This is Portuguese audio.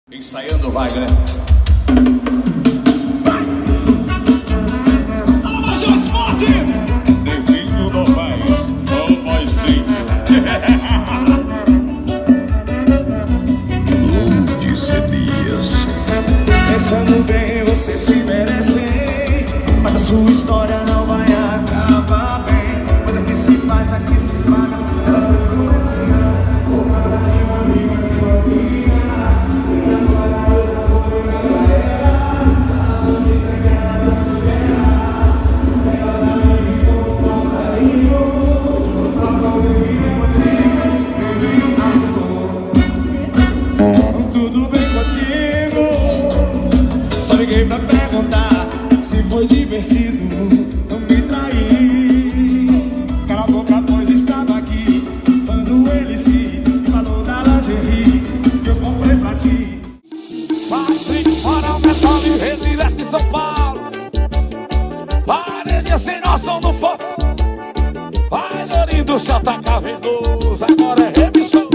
Ensaiando vai, né? Alô, Major Fortes! Devido não faz, não vai sim. Onde sabias? Pensando bem, você se merece, mas a sua história não vai acabar bem. Mas aqui se faz, aqui se paga. Ela foi comercial, por causa de uma amiga de sua amiga. E agora eu só vou brigar pra ela. Ela disse que ela não espera. Ela não me como passarinho. Pra conviver contigo. Tudo bem contigo? Só liguei pra perguntar se foi divertido. Não me traí. Cala a boca, pois estava aqui quando ele se falou da lingerie que eu comprei pra ti. Patrick, Moral, Metal e Rede direto de São Paulo. Parede sem noção no foco. Vai, Lourinho do céu, tá cavernoso. Agora é remissão.